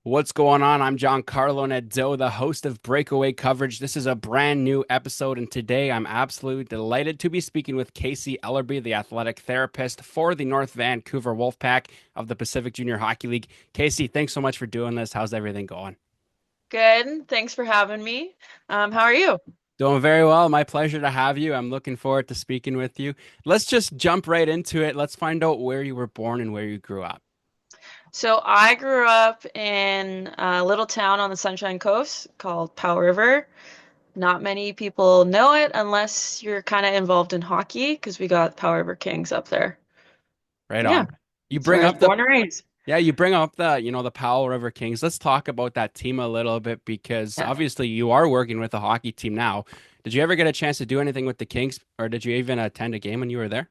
What's going on? I'm John Carlo Nadeau, the host of Breakaway Coverage. This is a brand new episode, and today I'm absolutely delighted to be speaking with Kaci Ellerby, the athletic therapist for the North Vancouver Wolf Pack of the Pacific Junior Hockey League. Kaci, thanks so much for doing this. How's everything going? Good. Thanks for having me. How are you? Doing very well. My pleasure to have you. I'm looking forward to speaking with you. Let's just jump right into it. Let's find out where you were born and where you grew up. So I grew up in a little town on the Sunshine Coast called Powell River. Not many people know it unless you're kind of involved in hockey because we got Powell River Kings up there. Right Yeah, on. You that's where bring I was up the born and raised. Yeah, you bring up the Powell River Kings. Let's talk about that team a little bit because Yeah. obviously you are working with a hockey team now. Did you ever get a chance to do anything with the Kings, or did you even attend a game when you were there?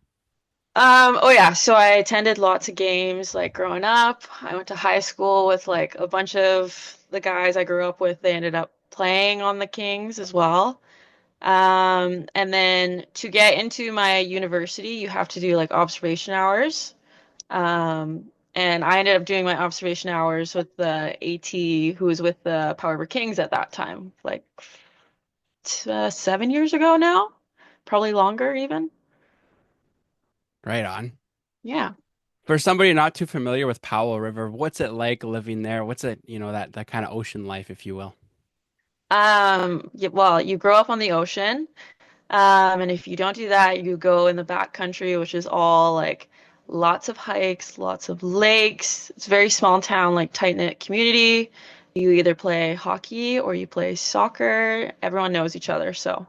Oh yeah, so I attended lots of games like growing up. I went to high school with like a bunch of the guys I grew up with. They ended up playing on the Kings as well. And then to get into my university, you have to do like observation hours. And I ended up doing my observation hours with the AT who was with the Power River Kings at that time, like 7 years ago now, probably longer even. Right on. Yeah. For somebody not too familiar with Powell River, what's it like living there? What's it, that kind of ocean life, if you will? Well, you grow up on the ocean. And if you don't do that, you go in the back country, which is all like lots of hikes, lots of lakes. It's a very small town, like tight-knit community. You either play hockey or you play soccer. Everyone knows each other, so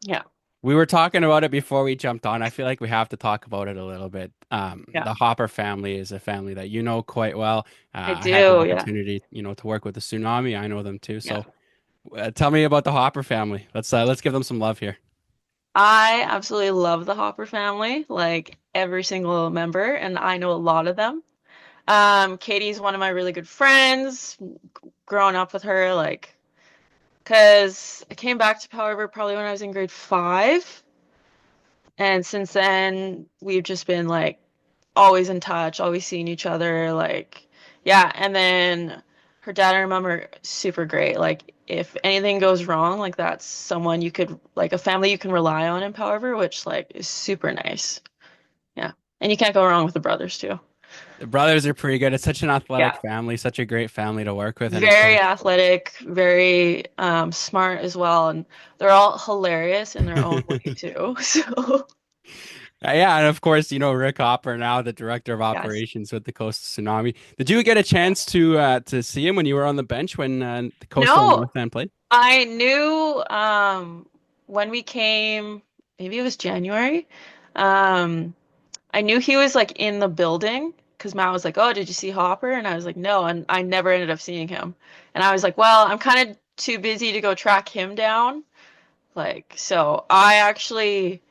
yeah. We were talking about it before we jumped on. I feel like we have to talk about it a little bit. Yeah. The Hopper family is a family that you know quite well. I I had the do, yeah. opportunity, to work with the Tsunami. I know them too. Yeah. So tell me about the Hopper family. Let's give them some love here. I absolutely love the Hopper family, like every single member, and I know a lot of them. Katie's one of my really good friends, growing up with her, like, because I came back to Powell River probably when I was in grade 5. And since then, we've just been like always in touch, always seeing each other. Like, yeah. And then her dad and her mom are super great. Like, if anything goes wrong, like, that's someone you could, like, a family you can rely on in Powell River, which, like, is super nice. Yeah. And you can't go wrong with the brothers, too. The brothers are pretty good. It's such an athletic Yeah. family, such a great family to work with. And of Very course, athletic, very smart as well. And they're all hilarious in their own way, too. So, yeah, and of course, Rick Hopper now the director of yes. operations with the Coastal Tsunami. Did you get a chance to see him when you were on the bench when the Coastal and No, North End played? I knew when we came, maybe it was January. Um I knew he was like in the building because Matt was like, "Oh, did you see Hopper?" And I was like, "No," and I never ended up seeing him. And I was like, "Well, I'm kind of too busy to go track him down." Like, so I actually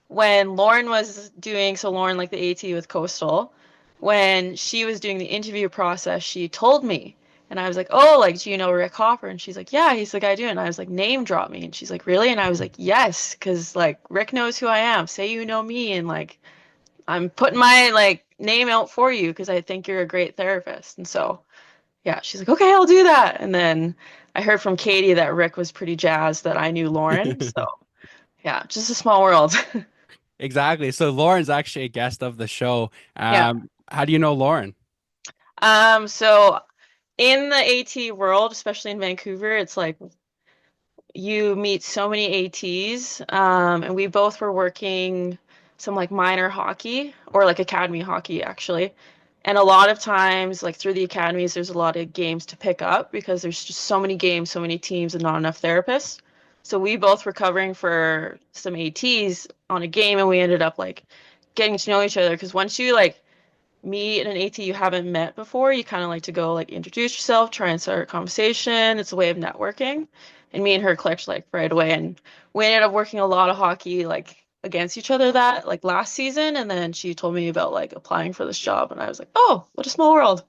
when Lauren was doing, so Lauren, like the AT with Coastal, when she was doing the interview process, she told me. And I was like, oh, like, do you know Rick Hopper? And she's like, yeah, he's the guy doing. And I was like, name drop me. And she's like, really? And I was like, yes, because like Rick knows who I am. Say you know me, and like I'm putting my like name out for you because I think you're a great therapist. And so, yeah, she's like, okay, I'll do that. And then I heard from Katie that Rick was pretty jazzed that I knew Lauren. So, yeah, just a small world. Exactly. So Lauren's actually a guest of the show. Yeah. How do you know Lauren? So in the AT world, especially in Vancouver, it's like you meet so many ATs, and we both were working some like minor hockey or like academy hockey actually. And a lot of times, like through the academies, there's a lot of games to pick up because there's just so many games, so many teams, and not enough therapists. So we both were covering for some ATs on a game, and we ended up like getting to know each other because once you like meet an AT you haven't met before, you kind of like to go like introduce yourself, try and start a conversation. It's a way of networking. And me and her clicked like right away. And we ended up working a lot of hockey like against each other that like last season. And then she told me about like applying for this job. And I was like, oh, what a small world.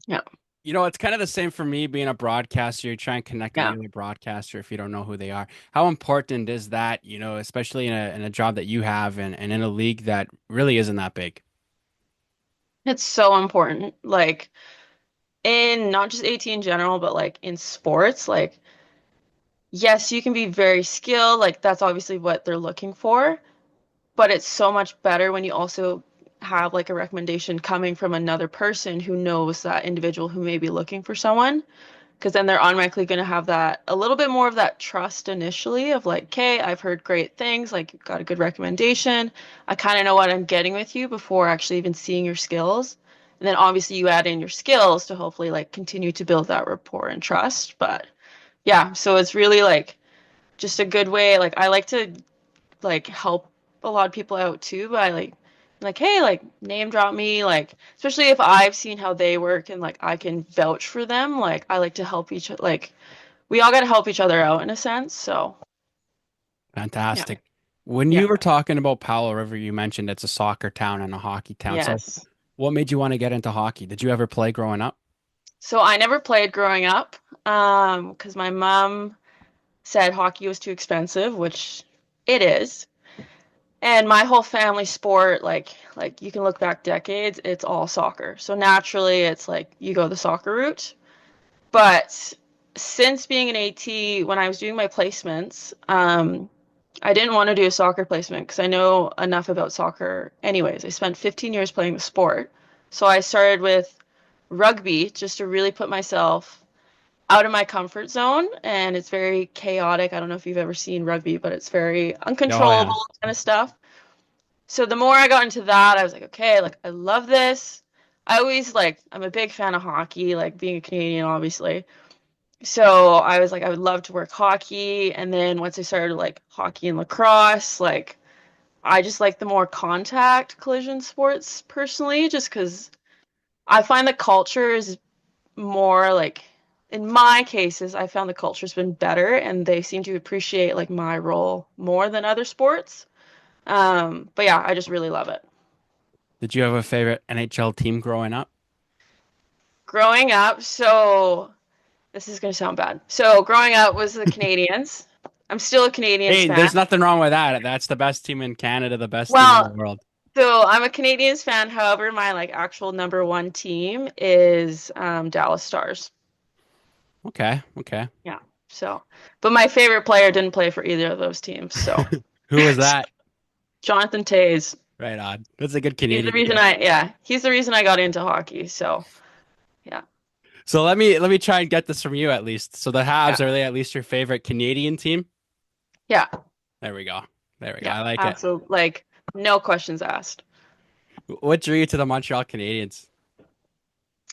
Yeah. It's kind of the same for me being a broadcaster. You try and connect with Yeah. another broadcaster if you don't know who they are. How important is that, especially in a job that you have and in a league that really isn't that big? It's so important. Like, in not just AT in general, but like in sports, like yes, you can be very skilled, like that's obviously what they're looking for, but it's so much better when you also have like a recommendation coming from another person who knows that individual who may be looking for someone, because then they're automatically going to have that a little bit more of that trust initially of like, okay, I've heard great things, like you've got a good recommendation. I kind of know what I'm getting with you before actually even seeing your skills. And then obviously you add in your skills to hopefully like continue to build that rapport and trust. But yeah, so it's really like just a good way. Like I like to like help a lot of people out too by like hey like name drop me like especially if I've seen how they work and like I can vouch for them like I like to help each like we all got to help each other out in a sense so yeah Fantastic. When yeah you were talking about Powell River, you mentioned it's a soccer town and a hockey town. So yes what made you want to get into hockey? Did you ever play growing up? so I never played growing up because my mom said hockey was too expensive which it is and my whole family sport like you can look back decades it's all soccer so naturally it's like you go the soccer route. But since being an AT, when I was doing my placements, I didn't want to do a soccer placement because I know enough about soccer anyways. I spent 15 years playing the sport. So I started with rugby just to really put myself out of my comfort zone. And it's very chaotic. I don't know if you've ever seen rugby, but it's very Oh yeah. uncontrollable kind of stuff. So the more I got into that, I was like, okay, like I love this. I always like, I'm a big fan of hockey, like being a Canadian, obviously. So I was like, I would love to work hockey. And then once I started like hockey and lacrosse, like I just like the more contact collision sports personally, just because I find the culture is more like, in my cases, I found the culture's been better and they seem to appreciate like my role more than other sports. But yeah, I just really love it. Did you have a favorite NHL team growing up? Growing up, so this is going to sound bad. So growing up was the Canadians. I'm still a Canadians Hey, fan. there's nothing wrong with that. That's the best team in Canada, the best team in the Well, world. so I'm a Canadians fan. However, my like actual number one team is Dallas Stars. Okay, okay. Yeah. So, but my favorite player didn't play for either of those teams. So Who was that? Jonathan Toews. Right on. That's a good He's the Canadian reason name. he's the reason I got into hockey. So yeah, So let me try and get this from you at least. So the yeah, Habs, are they at least your favorite Canadian team? yeah, There we go. There we go. yeah. I like it. Absolutely. Like no questions asked. What drew you to the Montreal Canadiens?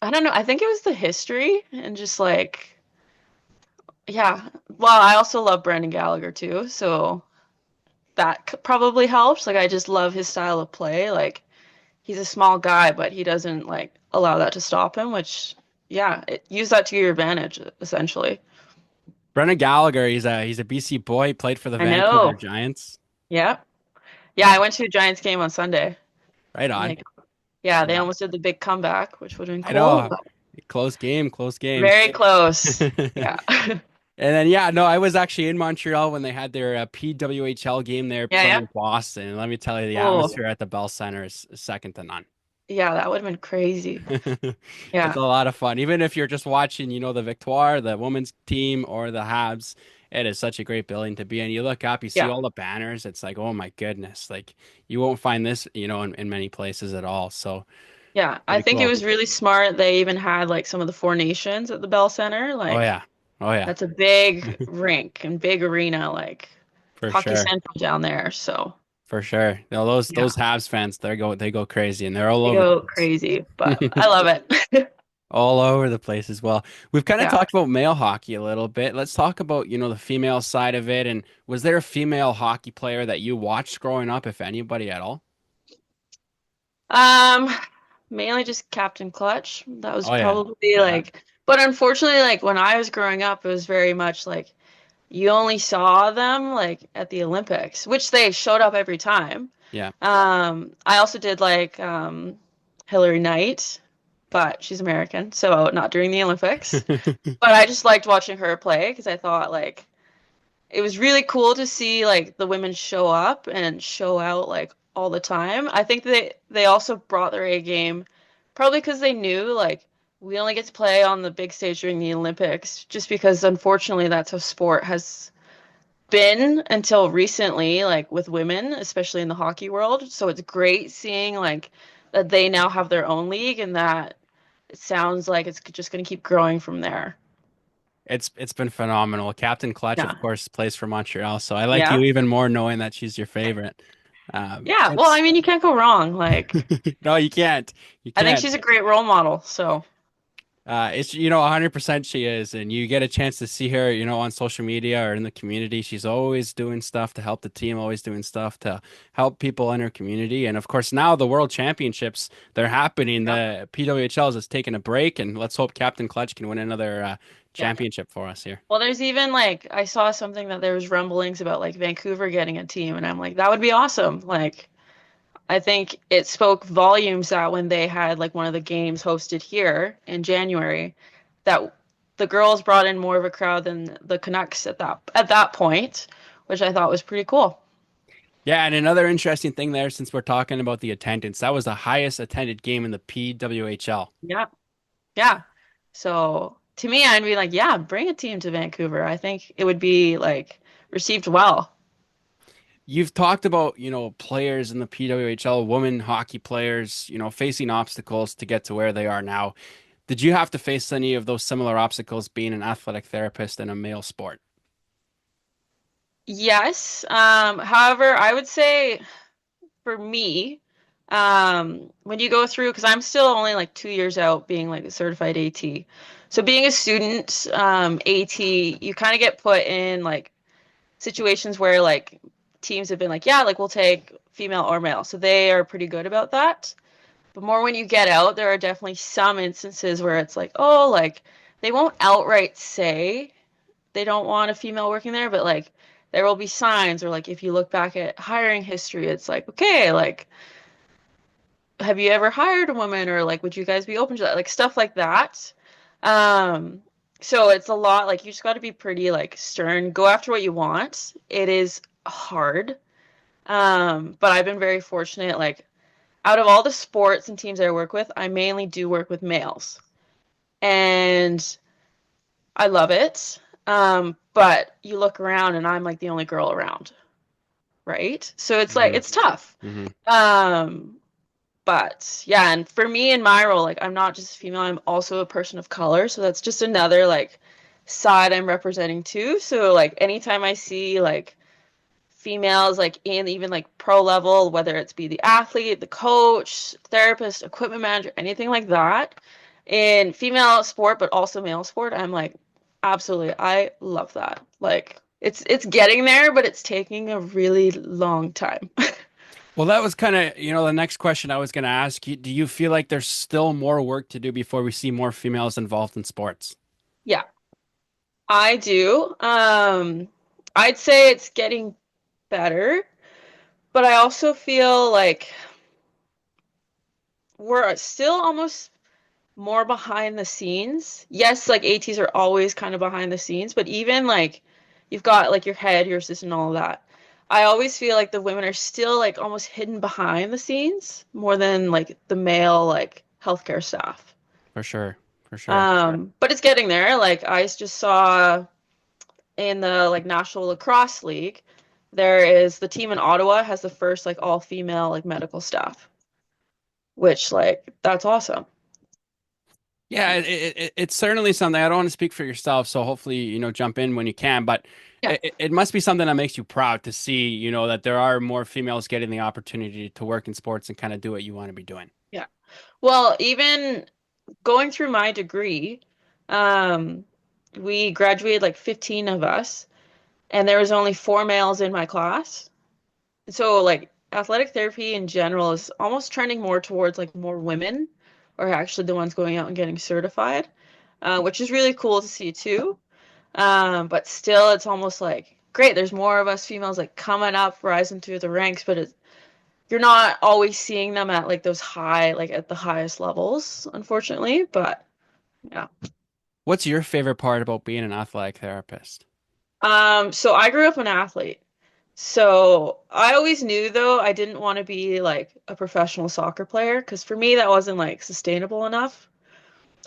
I don't know. I think it was the history and just like yeah. Well, I also love Brandon Gallagher too. So that probably helps. Like I just love his style of play. Like he's a small guy, but he doesn't like allow that to stop him, which yeah, use that to your advantage essentially. Brendan Gallagher, he's a BC boy, he played for the I Vancouver know. Giants. Yeah. Yeah, I went to a Giants game on Sunday. Right And on. they yeah, they Yeah. almost did the big comeback, which would have been I cool, know. but Close game, close game. very close. Yeah. And then yeah, no, I was actually in Montreal when they had their PWHL game there Yeah, yeah. playing Boston. And let me tell you, the Oh, atmosphere at the Bell Center is second to none. yeah, that would have been crazy. It's a Yeah. lot of fun. Even if you're just watching, the Victoire, the women's team, or the Habs, it is such a great building to be in. You look up, you see Yeah. all the banners. It's like, oh my goodness, like you won't find this, in many places at all. So Yeah, I pretty think it cool. was really smart. They even had like some of the Four Nations at the Bell Center. Oh Like yeah, oh yeah, that's a big rink and big arena, like for Hockey sure, Central down there. So for sure. No, those yeah, those Habs fans, they go crazy and they're all they over the go place. crazy, but I love it. All over the place as well. We've kind of Yeah. talked about male hockey a little bit. Let's talk about, the female side of it. And was there a female hockey player that you watched growing up, if anybody at all? Um, Mainly just Captain Clutch. That was Oh yeah. probably Yeah. like, but unfortunately, like when I was growing up, it was very much like you only saw them like at the Olympics, which they showed up every time. Yeah. I also did like Hillary Knight, but she's American, so not during the Olympics. But I just liked watching her play because I thought like it was really cool to see like the women show up and show out like all the time. I think they also brought their A game probably because they knew like we only get to play on the big stage during the Olympics, just because unfortunately that's how sport has been until recently, like with women, especially in the hockey world. So it's great seeing like that they now have their own league and that it sounds like it's just going to keep growing from there. It's been phenomenal. Captain Clutch, of Yeah. course, plays for Montreal, so I like you Yeah. even more knowing that she's your favorite. Yeah. Well, I It's mean, you can't go wrong. Like, no, you can't. You I think can't. she's a great role model. So, It's 100% she is, and you get a chance to see her, on social media or in the community. She's always doing stuff to help the team, always doing stuff to help people in her community. And of course, now the World Championships, they're happening. yeah. The PWHL is taking a break, and let's hope Captain Clutch can win another Yeah. championship for us here. Well, there's even like I saw something that there was rumblings about like Vancouver getting a team, and I'm like, that would be awesome. Like, I think it spoke volumes that when they had like one of the games hosted here in January, that the girls brought in more of a crowd than the Canucks at that point, which I thought was pretty cool. Yeah, and another interesting thing there, since we're talking about the attendance, that was the highest attended game in the PWHL. Yeah. Yeah. So to me, I'd be like, yeah, bring a team to Vancouver. I think it would be like received well. You've talked about, players in the PWHL, women hockey players, facing obstacles to get to where they are now. Did you have to face any of those similar obstacles being an athletic therapist in a male sport? Yes. However, I would say for me, when you go through, because I'm still only like 2 years out being like a certified AT. So being a student, AT, you kind of get put in like situations where like teams have been like, yeah, like we'll take female or male. So they are pretty good about that. But more when you get out, there are definitely some instances where it's like, oh, like they won't outright say they don't want a female working there, but like there will be signs, or like if you look back at hiring history, it's like, okay, like have you ever hired a woman, or like would you guys be open to that? Like stuff like that. Um, so it's a lot like you just got to be pretty like stern, go after what you want. It is hard. But I've been very fortunate, like out of all the sports and teams I work with, I mainly do work with males. And I love it. But you look around and I'm like the only girl around, right? So it's like Hmm. it's tough. Hmm. Um, but yeah, and for me in my role, like I'm not just female, I'm also a person of color. So that's just another like side I'm representing too. So like anytime I see like females like in even like pro level, whether it's be the athlete, the coach, therapist, equipment manager, anything like that, in female sport, but also male sport, I'm like, absolutely, I love that. Like it's getting there, but it's taking a really long time. Well, that was kind of, the next question I was going to ask you. Do you feel like there's still more work to do before we see more females involved in sports? Yeah, I do. I'd say it's getting better, but I also feel like we're still almost more behind the scenes. Yes, like ATs are always kind of behind the scenes, but even like you've got like your head, your assistant, all of that. I always feel like the women are still like almost hidden behind the scenes more than like the male like healthcare staff. For sure. For sure. But it's getting there. Like I just saw in the like National Lacrosse League, there is the team in Ottawa has the first like all female like medical staff, which like that's awesome. Yeah, it's certainly something. I don't want to speak for yourself, so hopefully, jump in when you can. But Yeah. it must be something that makes you proud to see, that there are more females getting the opportunity to work in sports and kind of do what you want to be doing. Yeah. Well, even going through my degree, um, we graduated like 15 of us, and there was only four males in my class. So like athletic therapy in general is almost trending more towards like more women are actually the ones going out and getting certified, which is really cool to see too. But still, it's almost like great. There's more of us females like coming up, rising through the ranks, but you're not always seeing them at like those high, like at the highest levels, unfortunately. But yeah. What's your favorite part about being an athletic therapist? So I grew up an athlete. So I always knew though I didn't want to be like a professional soccer player because for me that wasn't like sustainable enough.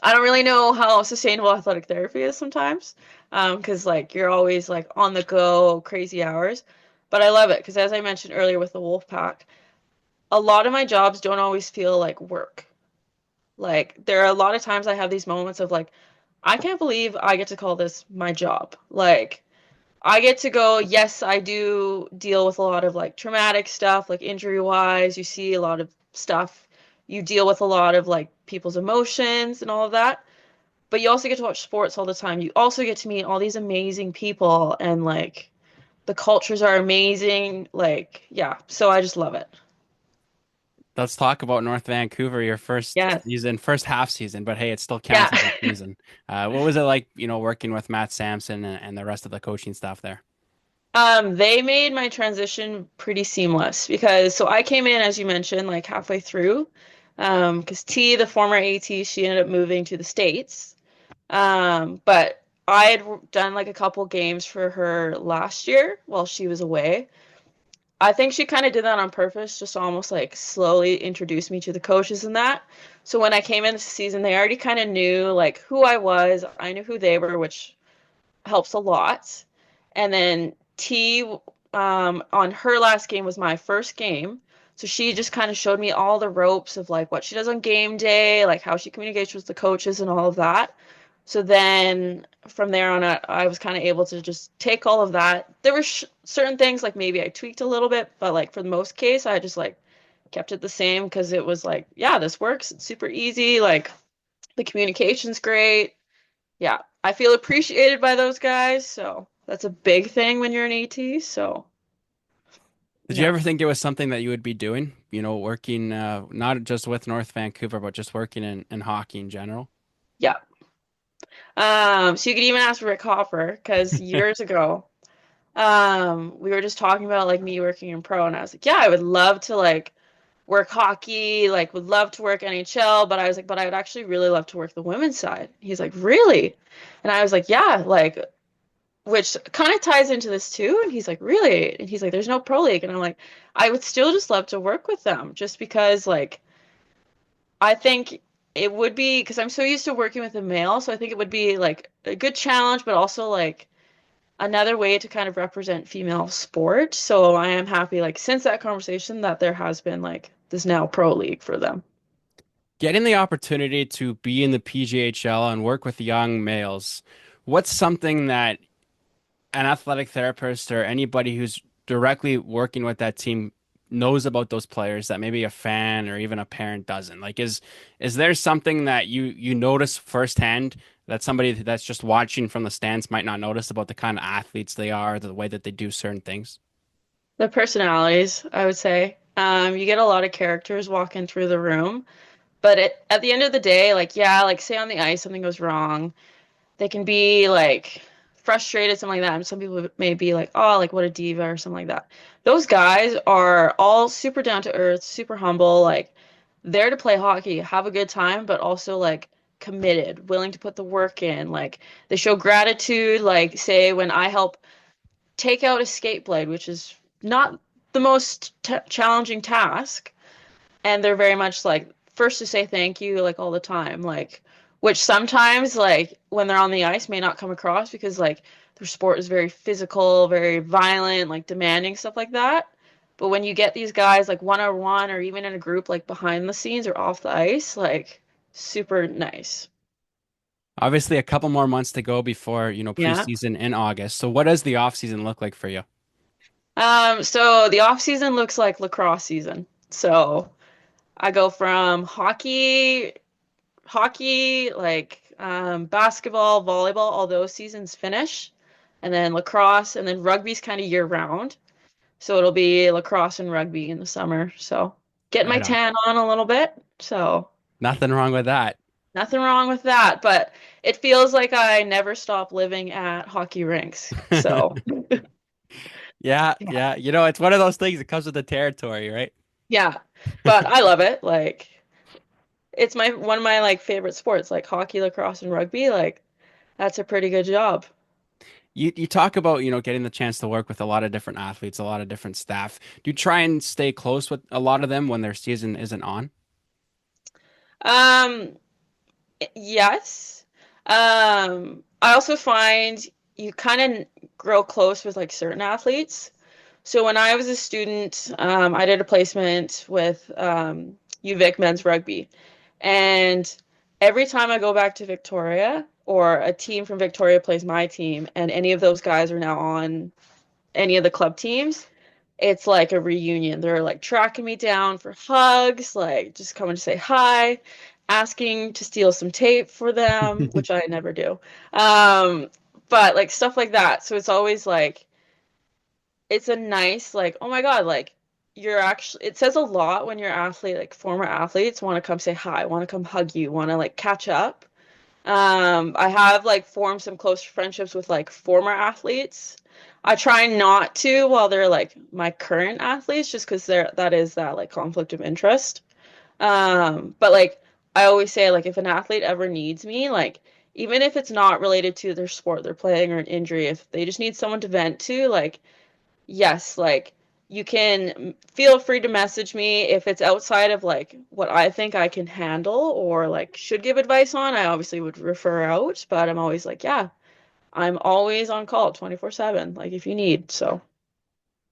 I don't really know how sustainable athletic therapy is sometimes, because like you're always like on the go, crazy hours. But I love it because as I mentioned earlier with the Wolf Pack, a lot of my jobs don't always feel like work. Like there are a lot of times I have these moments of like, I can't believe I get to call this my job. Like I get to go, yes, I do deal with a lot of like traumatic stuff, like injury wise. You see a lot of stuff. You deal with a lot of like people's emotions and all of that. But you also get to watch sports all the time. You also get to meet all these amazing people and like the cultures are amazing. Like, yeah, so I just love it. Let's talk about North Vancouver, your first Yes. season, first half season, but hey, it still Yeah. counts as a season. What was it like, working with Matt Sampson and the rest of the coaching staff there? They made my transition pretty seamless because so I came in, as you mentioned, like halfway through. Because T, the former AT, she ended up moving to the States. But I had done like a couple games for her last year while she was away. I think she kind of did that on purpose, just to almost like slowly introduce me to the coaches and that. So when I came into the season, they already kind of knew like who I was. I knew who they were, which helps a lot. And then T, on her last game was my first game. So she just kind of showed me all the ropes of like what she does on game day, like how she communicates with the coaches and all of that. So then from there on, I was kind of able to just take all of that. There were certain things like maybe I tweaked a little bit, but like for the most case, I just like kept it the same because it was like, yeah, this works. It's super easy. Like the communication's great. Yeah, I feel appreciated by those guys. So that's a big thing when you're an AT. So Did you yeah, ever think it was something that you would be doing? Working not just with North Vancouver, but just working in hockey in general? yeah. So you could even ask Rick Hopper because years ago, we were just talking about like me working in pro, and I was like, yeah, I would love to like work hockey, like would love to work NHL, but I was like, but I would actually really love to work the women's side. He's like, really? And I was like, yeah, like, which kind of ties into this too. And he's like, really? And he's like, there's no pro league. And I'm like, I would still just love to work with them just because like I think it would be because I'm so used to working with a male, so I think it would be like a good challenge, but also like another way to kind of represent female sport. So I am happy, like, since that conversation, that there has been like this now pro league for them. Getting the opportunity to be in the PJHL and work with young males, what's something that an athletic therapist or anybody who's directly working with that team knows about those players that maybe a fan or even a parent doesn't? Like, is there something that you notice firsthand that somebody that's just watching from the stands might not notice about the kind of athletes they are, the way that they do certain things? The personalities, I would say. You get a lot of characters walking through the room, but at the end of the day, like, yeah, like, say on the ice something goes wrong, they can be like frustrated, something like that. And some people may be like, oh, like, what a diva or something like that. Those guys are all super down to earth, super humble, like, there to play hockey, have a good time, but also like committed, willing to put the work in. Like they show gratitude, like say when I help take out a skate blade, which is not the most challenging task, and they're very much like first to say thank you like all the time, like which sometimes like when they're on the ice may not come across because like their sport is very physical, very violent, like demanding stuff like that. But when you get these guys like one on one or even in a group like behind the scenes or off the ice, like super nice. Obviously, a couple more months to go before, Yeah. preseason in August. So what does the off season look like for you? So the off season looks like lacrosse season. So I go from hockey, like basketball, volleyball, all those seasons finish, and then lacrosse, and then rugby's kind of year round. So it'll be lacrosse and rugby in the summer. So getting my Right on. tan on a little bit. So Nothing wrong with that. nothing wrong with that, but it feels like I never stop living at hockey rinks. So Yeah, yeah, yeah. It's one of those things that comes with the territory, right? yeah. But I love it. Like it's my one of my like favorite sports, like hockey, lacrosse, and rugby. Like that's a pretty good job. You talk about, getting the chance to work with a lot of different athletes, a lot of different staff. Do you try and stay close with a lot of them when their season isn't on? Um, Yes. I also find you kind of grow close with like certain athletes. So when I was a student, I did a placement with UVic men's rugby. And every time I go back to Victoria or a team from Victoria plays my team and any of those guys are now on any of the club teams, it's like a reunion. They're like tracking me down for hugs, like just coming to say hi, asking to steal some tape for them, which I never do. Um, but like stuff like that. So it's always like it's a nice like, oh my God, like you're actually it says a lot when your athlete, like former athletes want to come say hi, want to come hug you, want to like catch up. I have like formed some close friendships with like former athletes. I try not to while they're like my current athletes, just because that is that like conflict of interest. But like I always say, like if an athlete ever needs me, like even if it's not related to their sport they're playing or an injury, if they just need someone to vent to, like yes, like you can feel free to message me if it's outside of like what I think I can handle or like should give advice on. I obviously would refer out, but I'm always like, yeah, I'm always on call 24/7, like if you need. So,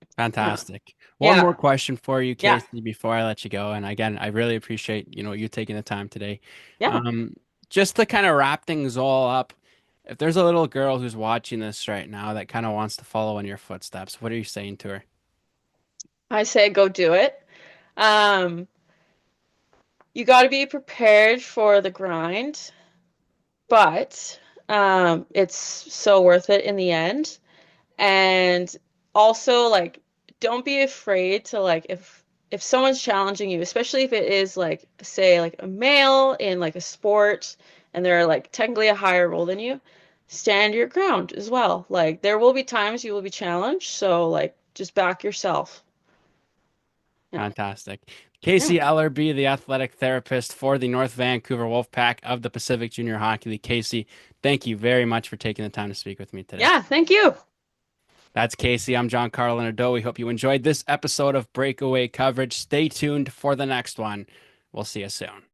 yeah. Fantastic. One Yeah. more question for you, Yeah. Casey, before I let you go. And again, I really appreciate, you taking the time today. Yeah. Um, just to kind of wrap things all up, if there's a little girl who's watching this right now that kind of wants to follow in your footsteps, what are you saying to her? I say go do it. Um, you got to be prepared for the grind, but it's so worth it in the end. And also like don't be afraid to like if someone's challenging you, especially if it is like say like a male in like a sport and they're like technically a higher role than you, stand your ground as well. Like there will be times you will be challenged, so like just back yourself. Yeah. Fantastic. Yeah. Kaci Ellerby, the athletic therapist for the North Vancouver Wolf Pack of the Pacific Junior Hockey League. Kaci, thank you very much for taking the time to speak with me today. Yeah, thank you. That's Casey. I'm John Carl Leonardo. We hope you enjoyed this episode of Breakaway Coverage. Stay tuned for the next one. We'll see you soon.